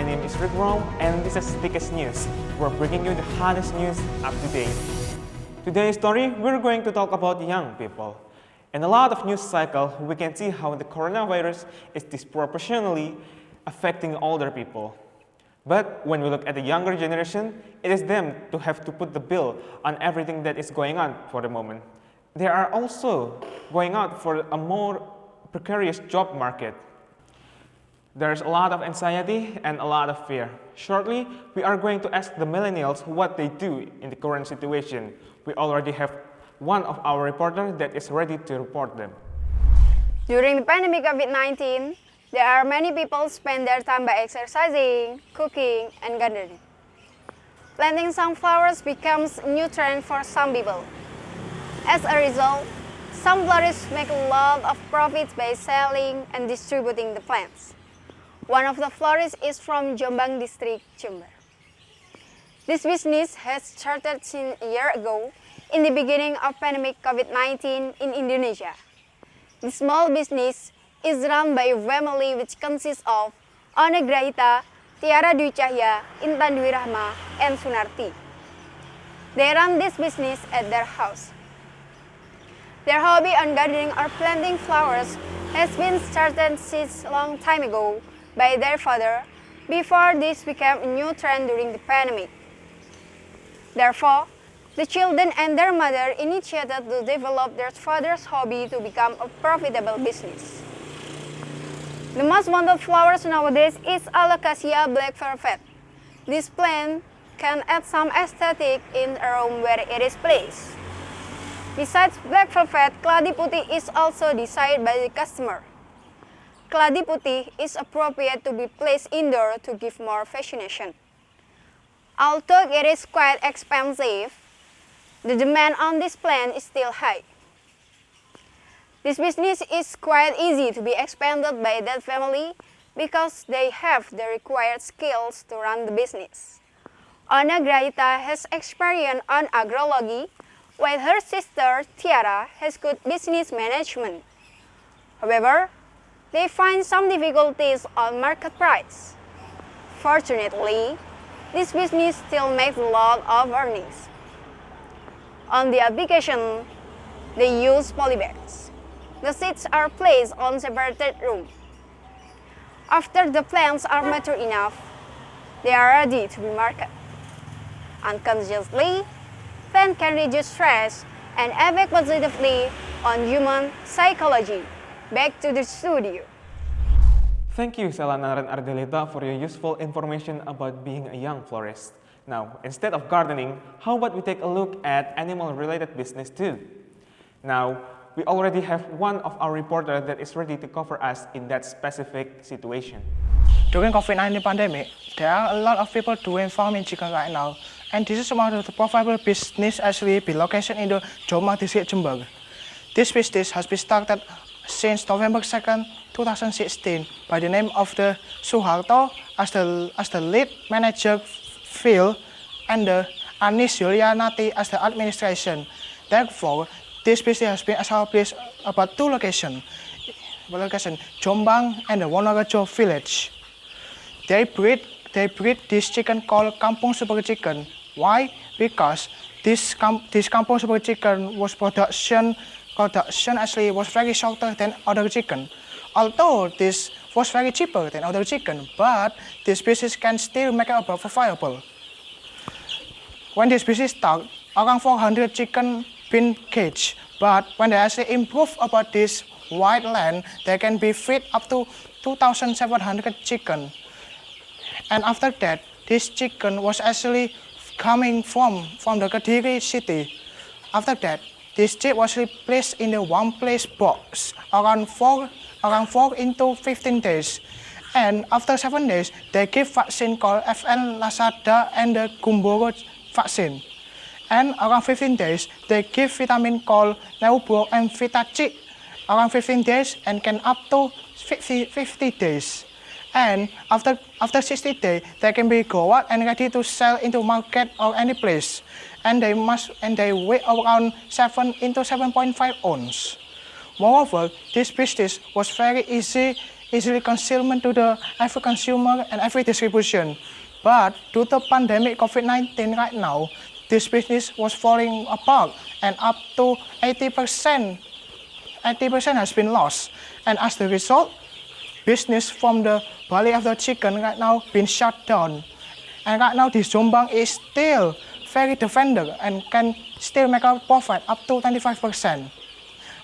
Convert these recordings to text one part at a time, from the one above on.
My name is Rick Rome, and this is SBEC News. We're bringing you the hottest news up to date. Today's story, we're going to talk about young people. In a lot of news cycle, we can see how the coronavirus is disproportionately affecting older people. But when we look at the younger generation, it is them to have to put the bill on everything that is going on for the moment. They are also going out for a more precarious job market. There's a lot of anxiety and a lot of fear. Shortly, we are going to ask the millennials what they do in the current situation. We already have one of our reporters that is ready to report them. During the pandemic of COVID-19, there are many people spend their time by exercising, cooking, and gardening. Planting sunflowers becomes a new trend for some people. As a result, some florists make a lot of profits by selling and distributing the plants. One of the florists is from Jombang district, Jember. This business has started since a year ago in the beginning of pandemic COVID-19 in Indonesia. The small business is run by a family which consists of Ona Graita, Tiara Dwi Cahya, Intan Dwi Rahma, and Sunarti. They run this business at their house. Their hobby on gardening or planting flowers has been started since a long time ago by their father before this became a new trend during the pandemic. Therefore, the children and their mother initiated to develop their father's hobby to become a profitable business. The most wanted flowers nowadays is Alocasia black velvet. This plant can add some aesthetic in a room where it is placed. Besides black velvet, Keladi Putih is also desired by the customer. Keladi Putih is appropriate to be placed indoor to give more fascination. Although it is quite expensive, the demand on this plant is still high. This business is quite easy to be expanded by that family because they have the required skills to run the business. Ona Graita has experience on agrology, while her sister Tiara has good business management. However, they find some difficulties on market price. Fortunately, this business still makes a lot of earnings. On the application, they use polybags. The seeds are placed on separated room. After the plants are mature enough, they are ready to be marketed. Unconsciously, plants can reduce stress and affect positively on human psychology. Back to the studio. Thank you, Selana and Ardelita, for your useful information about being a young florist. Now, instead of gardening, how about we take a look at animal-related business too? Now, we already have one of our reporters that is ready to cover us in that specific situation. During COVID-19 pandemic, there are a lot of people doing farming chicken right now, and this is one of the profitable business actually be located in the Jombang district, Jember. This business has been started since November 2nd, 2016 by the name of the Suharto as the lead manager field and the Anis Yulianati as the administration. Therefore, this business has been established about two locations, Jombang and the Wonorejo village. They breed this chicken called Kampung Super Chicken. Why? Because this Kampung Super Chicken was production actually was very shorter than other chicken. Although this was very cheaper than other chicken, but this business can still make it profitable. When this business started, around 400 chicken been caged, but when they actually improve about this wide land, they can be fed up to 2,700 chicken. And after that, this chicken was actually coming from the Kediri city. After that, this chip was placed in the one place box around 4 into 15 days. And after 7 days, they give vaccine called FN Lasada and the Gumboro vaccine. And around 15 days, they give vitamin called Neubro and Vitachic around 15 days and can up to 50 days. And after 60 days, they can be grow out and ready to sell into market or any place. And they weigh around 7 into 7.5 ounce. Moreover, this business was very easy easily concealment to the every consumer and every distribution. But due to pandemic COVID-19 right now, this business was falling apart and up to 80% has been lost. And as the result, business from the belly of the chicken right now been shut down. And right now this Jombang is still very defended and can still make a profit up to 25%.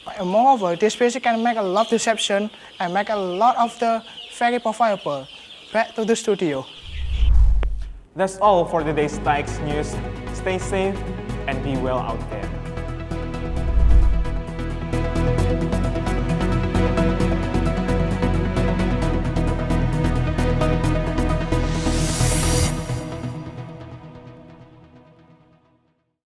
But moreover, this business can make a lot of deception and make a lot of the very profitable. Back to the studio. That's all for today's Tax News. Stay safe and be well out there.